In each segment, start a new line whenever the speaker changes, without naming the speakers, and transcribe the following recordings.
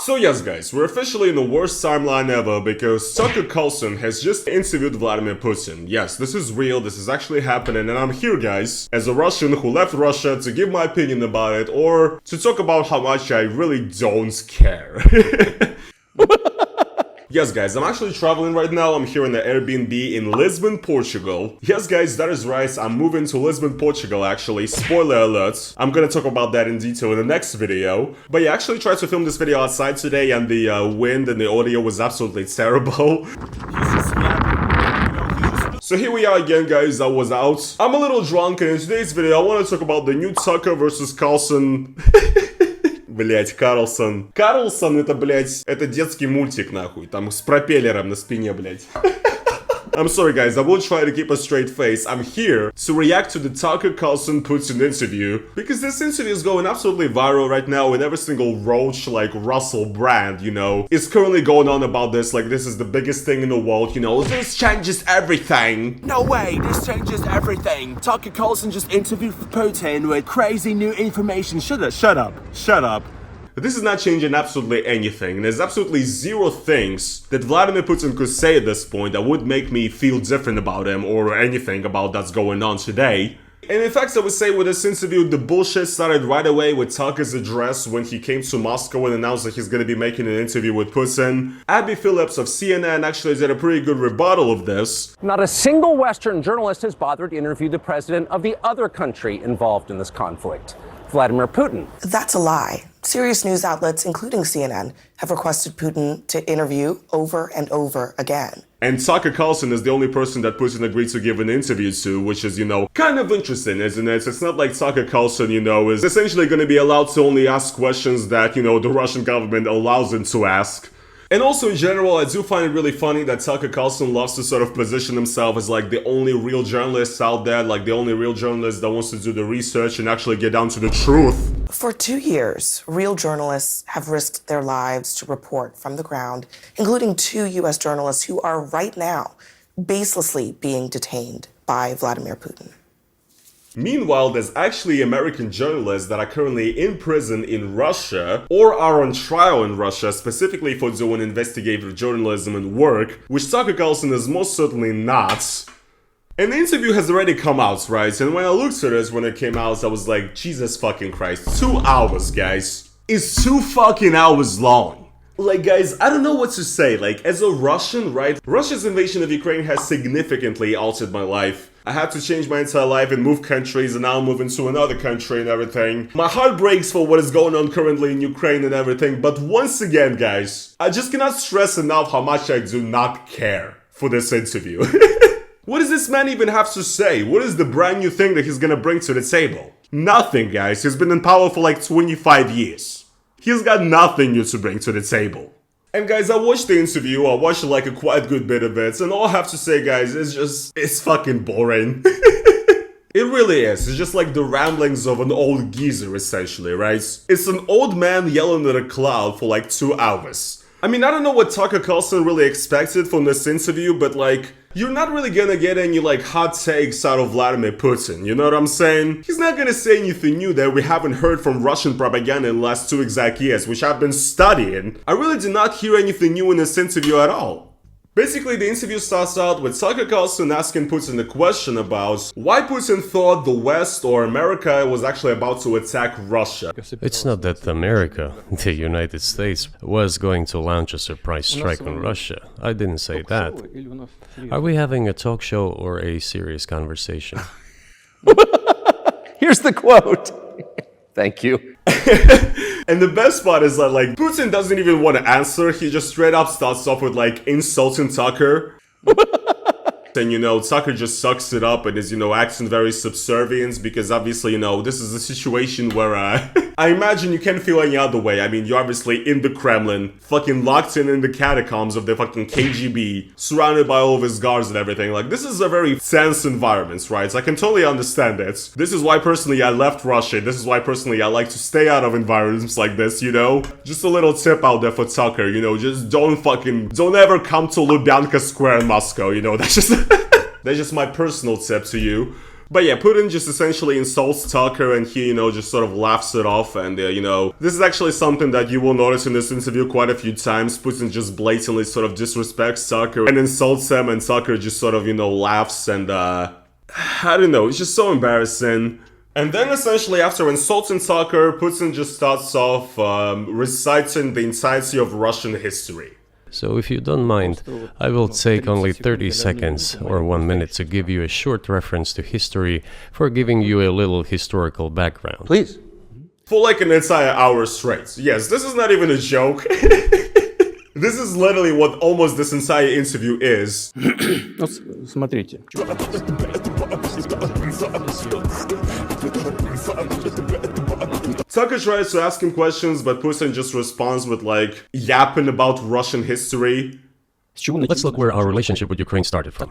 So yes guys, we're officially in the worst timeline ever because Tucker Carlson has just interviewed Vladimir Putin. Yes, this is real, this is actually happening, and I'm here guys, as a Russian who left Russia, to give my opinion about it, or to talk about how much I really don't care. Yes guys, I'm actually traveling right now. I'm here in the Airbnb in Lisbon, Portugal. Yes guys, that is right, I'm moving to Lisbon, Portugal actually. Spoiler alert. I'm gonna talk about that in detail in the next video. But yeah, I actually tried to film this video outside today and the wind and the audio was absolutely terrible. So here we are again guys, I was out. I'm a little drunk and in today's video I want to talk about the new Tucker versus Carlson. Блять, Карлсон. Карлсон это, блять, это детский мультик, нахуй. Там с пропеллером на спине, блять. I'm sorry guys, I will try to keep a straight face. I'm here to react to the Tucker Carlson Putin interview because this interview is going absolutely viral right now with every single roach like Russell Brand, you know, is currently going on about this like this is the biggest thing in the world, you know, this changes everything.
No way, this changes everything. Tucker Carlson just interviewed Putin with crazy new information. Shut up.
This is not changing absolutely anything. There's absolutely zero things that Vladimir Putin could say at this point that would make me feel different about him or anything about that's going on today. And in fact, I would say with this interview, the bullshit started right away with Tucker's address when he came to Moscow and announced that he's going to be making an interview with Putin. Abby Phillips of CNN actually did a pretty good rebuttal of this.
Not a single Western journalist has bothered to interview the president of the other country involved in this conflict, Vladimir Putin.
That's a lie. Serious news outlets, including CNN, have requested Putin to interview over and over again.
And Tucker Carlson is the only person that Putin agreed to give an interview to, which is, you know, kind of interesting, isn't it? It's not like Tucker Carlson, you know, is essentially going to be allowed to only ask questions that, you know, the Russian government allows him to ask. And also in general, I do find it really funny that Tucker Carlson loves to sort of position himself as like the only real journalist out there, like the only real journalist that wants to do the research and actually get down to the truth.
For 2 years, real journalists have risked their lives to report from the ground, including 2 U.S. journalists who are right now baselessly being detained by Vladimir Putin.
Meanwhile, there's actually American journalists that are currently in prison in Russia or are on trial in Russia specifically for doing investigative journalism and work, which Tucker Carlson is most certainly not. And the interview has already come out, right? And when I looked at this when it came out, I was like, Jesus fucking Christ, 2 hours, guys. It's 2 fucking hours long. Like, guys, I don't know what to say. Like, as a Russian, right? Russia's invasion of Ukraine has significantly altered my life. I had to change my entire life and move countries and now I'm moving to another country and everything. My heart breaks for what is going on currently in Ukraine and everything, but once again, guys, I just cannot stress enough how much I do not care for this interview. What does this man even have to say? What is the brand new thing that he's gonna bring to the table? Nothing, guys. He's been in power for like 25 years. He's got nothing new to bring to the table. And guys, I watched the interview, I watched like a quite good bit of it, and all I have to say guys, it's fucking boring. It really is, it's just like the ramblings of an old geezer essentially, right? It's an old man yelling at a cloud for like 2 hours. I mean, I don't know what Tucker Carlson really expected from this interview, but like, you're not really gonna get any like hot takes out of Vladimir Putin, you know what I'm saying? He's not gonna say anything new that we haven't heard from Russian propaganda in the last 2 exact years, which I've been studying. I really did not hear anything new in this interview at all. Basically, the interview starts out with Tucker Carlson asking Putin a question about why Putin thought the West or America was actually about to attack Russia.
It's not that America, the United States, was going to launch a surprise strike on Russia. I didn't say that. Are we having a talk show or a serious conversation?
Here's the quote. Thank you.
And the best part is that, like, Putin doesn't even want to answer, he just straight up starts off with, like, insulting Tucker. And, you know, Tucker just sucks it up and is, you know, acting very subservient because obviously, you know, this is a situation where, I imagine you can't feel any other way. I mean, you're obviously in the Kremlin, fucking locked in the catacombs of the fucking KGB, surrounded by all of his guards and everything. Like, this is a very tense environment, right? So I can totally understand it. This is why, personally, I left Russia. This is why, personally, I like to stay out of environments like this, you know? Just a little tip out there for Tucker, you know, just don't ever come to Lubyanka Square in Moscow, you know? That's just my personal tip to you. But yeah, Putin just essentially insults Tucker and he, just sort of laughs it off. And, this is actually something that you will notice in this interview quite a few times. Putin just blatantly sort of disrespects Tucker and insults him, and Tucker just sort of, laughs and, I don't know, it's just so embarrassing. And then essentially after insulting Tucker, Putin just starts off reciting the entirety of Russian history.
So if you don't mind, I will take only 30 seconds or 1 minute to give you a short reference to history for giving you a little historical background.
Please.
For like an entire hour straight. Yes, this is not even a joke. This is literally what almost this entire interview is.
Смотрите.
Tucker tries to ask him questions, but Putin just responds with like yapping about Russian history.
Let's look where our relationship with Ukraine started from.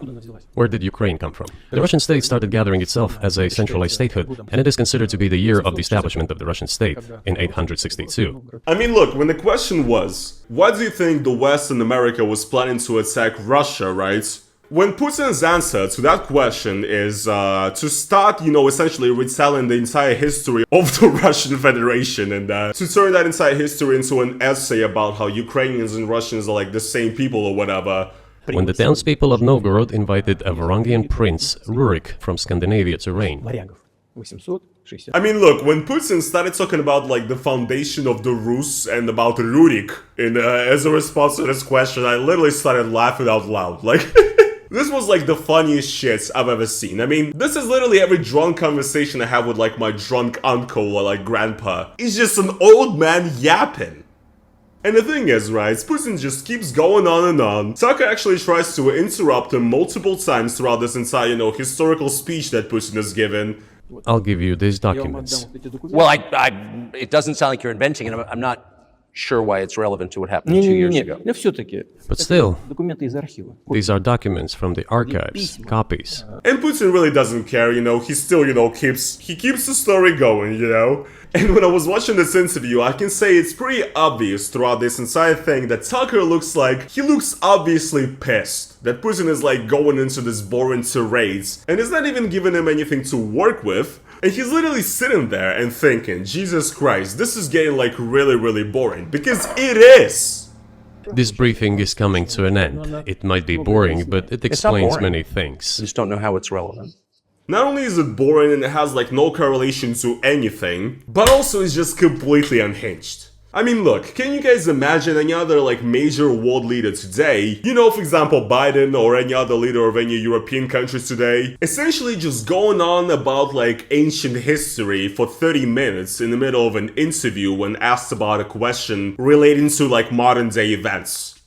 Where did Ukraine come from? The Russian state started gathering itself as a centralized statehood, and it is considered to be the year of the establishment of the Russian state in 862.
I mean, look, when the question was, why do you think the West and America was planning to attack Russia, right? When Putin's answer to that question is to start, essentially retelling the entire history of the Russian Federation and to turn that entire history into an essay about how Ukrainians and Russians are like the same people or whatever.
When the townspeople of Novgorod invited a Varangian prince, Rurik, from Scandinavia to reign.
I mean, look, when Putin started talking about like the foundation of the Rus and about Rurik as a response to this question, I literally started laughing out loud. Like... This was like the funniest shit I've ever seen. I mean, this is literally every drunk conversation I have with like my drunk uncle or like grandpa. It's just an old man yapping. And the thing is, right, Putin just keeps going on and on. Tucker actually tries to interrupt him multiple times throughout this entire, historical speech that Putin has given.
I'll give you these documents.
Well, it doesn't sound like you're inventing it. I'm not sure why it's relevant to what happened 2 years ago.
But still, these are documents from the archives, copies.
And Putin really doesn't care, he still, keeps the story going, And when I was watching this interview, I can say it's pretty obvious throughout this entire thing that Tucker looks obviously pissed. That Putin is like going into this boring tirades and is not even giving him anything to work with. And he's literally sitting there and thinking, Jesus Christ, this is getting like really, really boring. Because it is!
This briefing is coming to an end. It might be boring, but it explains
boring.
many things.
I just don't know how it's relevant.
Not only is it boring and it has like no correlation to anything, but also it's just completely unhinged. I mean, look, can you guys imagine any other like major world leader today, for example Biden or any other leader of any European countries today, essentially just going on about like ancient history for 30 minutes in the middle of an interview when asked about a question relating to like modern day events?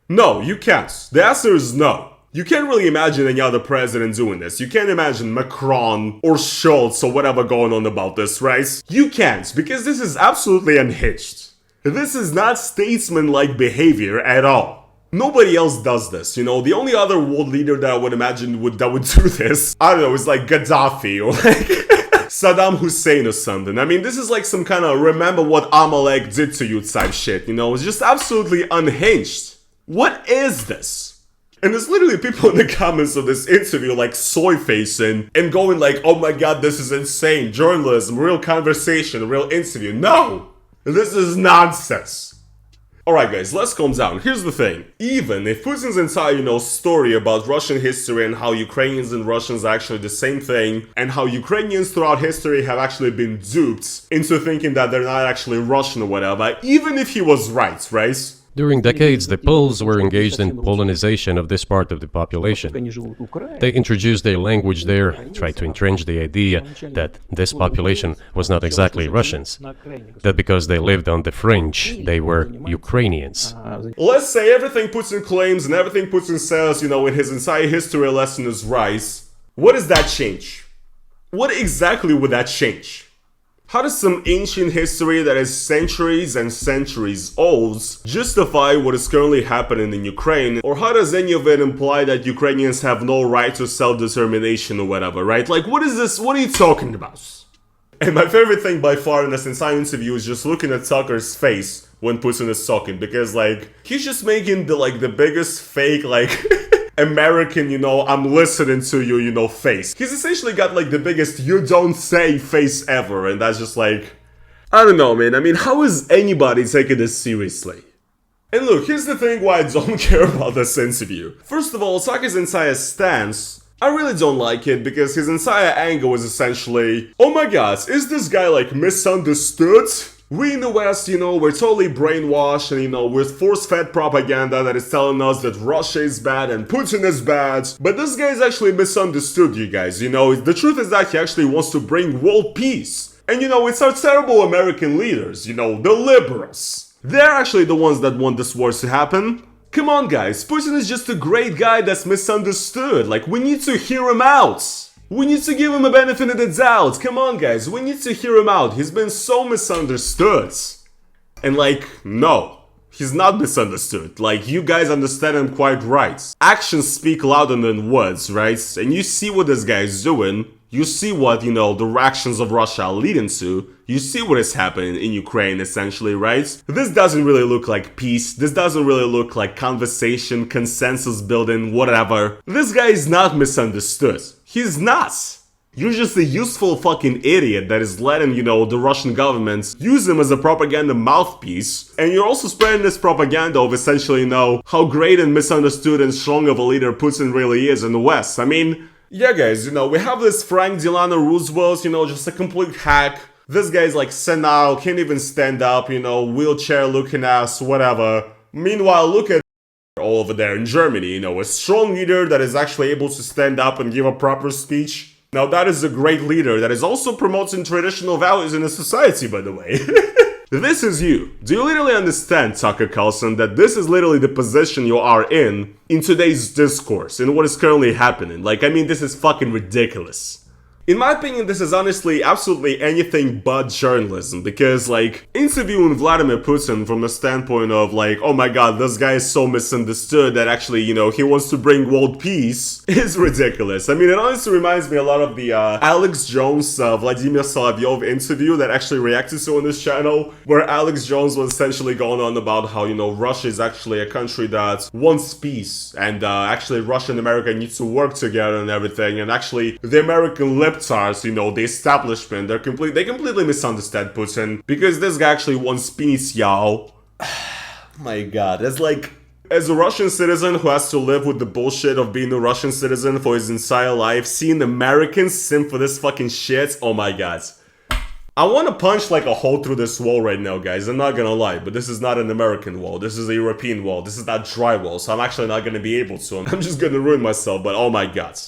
No, you can't. The answer is no. You can't really imagine any other president doing this. You can't imagine Macron or Schultz or whatever going on about this, right? You can't, because this is absolutely unhinged. This is not statesman-like behavior at all. Nobody else does this, The only other world leader that I would imagine that would do this, I don't know, is like Gaddafi or like Saddam Hussein or something. I mean, this is like some kind of remember what Amalek did to you type shit, It's just absolutely unhinged. What is this? And there's literally people in the comments of this interview like soy-facing and going like, oh my god, this is insane. Journalism, real conversation, real interview. No! This is nonsense. Alright guys, let's calm down. Here's the thing. Even if Putin's entire, story about Russian history and how Ukrainians and Russians are actually the same thing, and how Ukrainians throughout history have actually been duped into thinking that they're not actually Russian or whatever, even if he was right?
During decades, the Poles were engaged in Polonization of this part of the population. They introduced their language there, tried to entrench the idea that this population was not exactly Russians, that because they lived on the fringe, they were Ukrainians.
Let's say everything Putin claims and everything Putin says, in his entire history lesson is right. What does that change? What exactly would that change? How does some ancient history that is centuries and centuries old justify what is currently happening in Ukraine? Or how does any of it imply that Ukrainians have no right to self-determination or whatever, right? Like, what is this? What are you talking about? And my favorite thing by far in this entire interview is just looking at Tucker's face when Putin is talking, because like, he's just making the biggest fake, like, American, I'm listening to you, face. He's essentially got like the biggest you don't say face ever, and that's just like, I don't know, man. I mean, how is anybody taking this seriously? And look, here's the thing why I don't care about this interview. First of all, Saka's entire stance, I really don't like it because his entire angle is essentially, oh my god, is this guy like misunderstood? We in the West, we're totally brainwashed and, with force-fed propaganda that is telling us that Russia is bad and Putin is bad. But this guy is actually misunderstood, you guys, The truth is that he actually wants to bring world peace. And it's our terrible American leaders, the liberals. They're actually the ones that want this war to happen. Come on, guys, Putin is just a great guy that's misunderstood. Like, we need to hear him out. We need to give him a benefit of the doubt. Come on, guys, we need to hear him out. He's been so misunderstood. And no, he's not misunderstood. You guys understand him quite right. Actions speak louder than words, right? And you see what this guy is doing. You see what, the reactions of Russia are leading to. You see what is happening in Ukraine, essentially, right? This doesn't really look like peace. This doesn't really look like conversation, consensus building, whatever. This guy is not misunderstood. He's not. You're just a useful fucking idiot that is letting, the Russian government use him as a propaganda mouthpiece. And you're also spreading this propaganda of essentially, how great and misunderstood and strong of a leader Putin really is in the West. I mean, yeah, guys, we have this Frank Delano Roosevelt, just a complete hack. This guy's like senile, can't even stand up, wheelchair looking ass, whatever. Meanwhile, look at all over there in Germany, a strong leader that is actually able to stand up and give a proper speech. Now that is a great leader that is also promoting traditional values in a society, by the way. This is you. Do you literally understand, Tucker Carlson, that this is literally the position you are in today's discourse, in what is currently happening? This is fucking ridiculous. In my opinion, this is honestly absolutely anything but journalism, because, interviewing Vladimir Putin from the standpoint of, oh my god, this guy is so misunderstood that actually, he wants to bring world peace, is ridiculous. I mean, it honestly reminds me a lot of the Alex Jones, Vladimir Solovyov interview that actually reacted to on this channel, where Alex Jones was essentially going on about how, Russia is actually a country that wants peace, and actually Russia and America need to work together and everything, and actually the American lip the establishment, they completely misunderstand Putin because this guy actually wants peace, y'all. My god, that's as a Russian citizen who has to live with the bullshit of being a Russian citizen for his entire life, seeing Americans simp for this fucking shit, oh my god. I want to punch a hole through this wall right now, guys, I'm not gonna lie, but this is not an American wall, this is a European wall, this is not drywall, so I'm actually not gonna be able to, I'm just gonna ruin myself, but oh my god.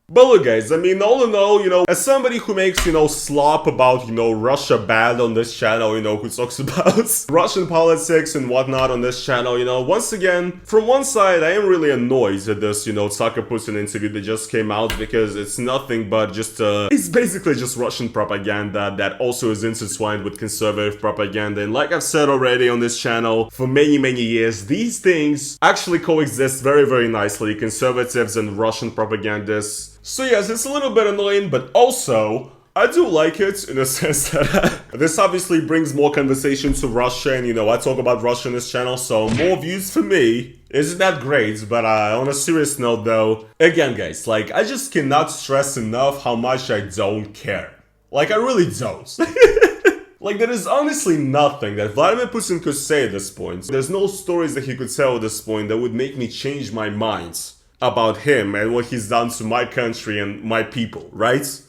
But look, guys, I mean, all in all, as somebody who makes, slop about, Russia bad on this channel, who talks about Russian politics and whatnot on this channel, once again, from one side, I am really annoyed at this, Tucker Putin interview that just came out because it's nothing but just, it's basically just Russian propaganda that also is intertwined with conservative propaganda. And like I've said already on this channel, for many, many years, these things actually coexist very, very nicely, conservatives and Russian propagandists. So yes, it's a little bit annoying, but also, I do like it in a sense that this obviously brings more conversation to Russia, and I talk about Russia on this channel, so more views for me. Isn't that great? But on a serious note though, again guys, I just cannot stress enough how much I don't care. I really don't. There is honestly nothing that Vladimir Putin could say at this point. There's no stories that he could tell at this point that would make me change my mind about him and what he's done to my country and my people, right?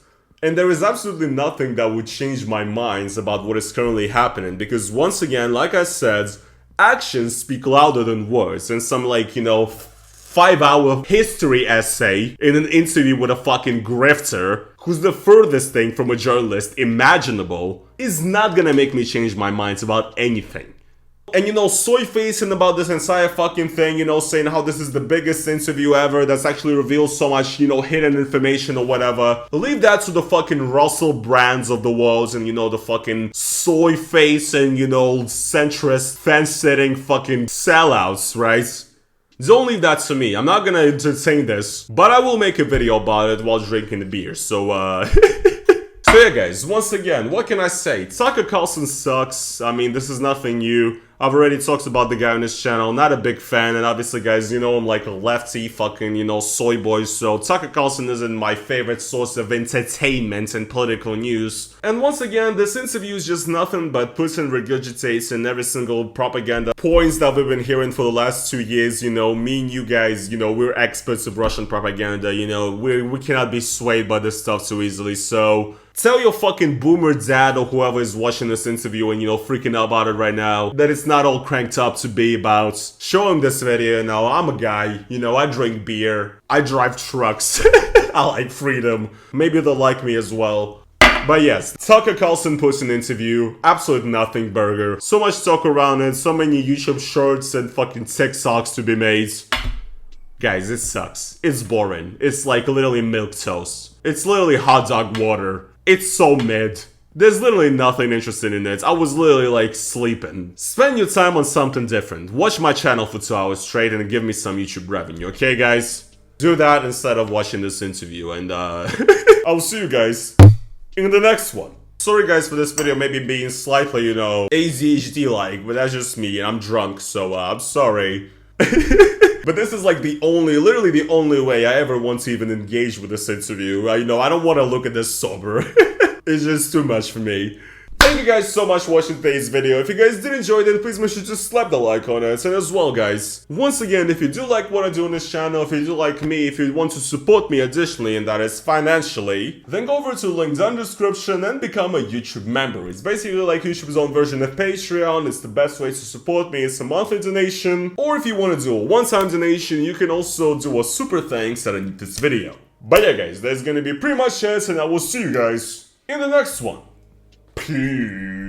And there is absolutely nothing that would change my minds about what is currently happening, because once again, like I said, actions speak louder than words, and some 5-hour history essay in an interview with a fucking grifter who's the furthest thing from a journalist imaginable is not gonna make me change my minds about anything. And soy facing about this entire fucking thing, saying how this is the biggest interview ever that's actually revealed so much, hidden information or whatever. Leave that to the fucking Russell Brands of the world and, the fucking soy facing, centrist, fence-sitting fucking sellouts, right? Don't leave that to me. I'm not gonna entertain this, but I will make a video about it while drinking the beer, so, So yeah guys, once again, what can I say? Tucker Carlson sucks. I mean, this is nothing new. I've already talked about the guy on this channel, not a big fan, and obviously guys, you know I'm like a lefty fucking, you know, soy boy, so Tucker Carlson isn't my favorite source of entertainment and political news. And once again, this interview is just nothing but Putin regurgitates in every single propaganda points that we've been hearing for the last 2 years. You know, me and you guys, you know, we're experts of Russian propaganda, you know, we cannot be swayed by this stuff too easily, so tell your fucking boomer dad or whoever is watching this interview and, you know, freaking out about it right now that it's not all cranked up to be about. Show him this video. Now, I'm a guy, you know, I drink beer, I drive trucks, I like freedom. Maybe they'll like me as well. But yes, Tucker Carlson puts an interview, absolute nothing burger. So much talk around it, so many YouTube shorts and fucking TikToks to be made. Guys, it sucks. It's boring. It's like literally milquetoast. It's literally hot dog water. It's so mid. There's literally nothing interesting in it. I was literally like sleeping. Spend your time on something different. Watch my channel for 2 hours straight and give me some YouTube revenue, okay guys? Do that instead of watching this interview, and I'll see you guys in the next one. Sorry guys for this video maybe being slightly, you know, ADHD-like, but that's just me and I'm drunk, so I'm sorry. But this is like literally the only way I ever want to even engage with this interview. You know, I don't want to look at this sober. It's just too much for me. Thank you guys so much for watching today's video. If you guys did enjoy it, please make sure to slap the like on it. And as well guys, once again, if you do like what I do on this channel, if you do like me, if you want to support me additionally, and that is financially, then go over to link down in the description and become a YouTube member. It's basically like YouTube's own version of Patreon. It's the best way to support me. It's a monthly donation. Or if you want to do a one-time donation, you can also do a super thanks underneath this video. But yeah guys, that's gonna be pretty much it, and I will see you guys in the next one. Peace.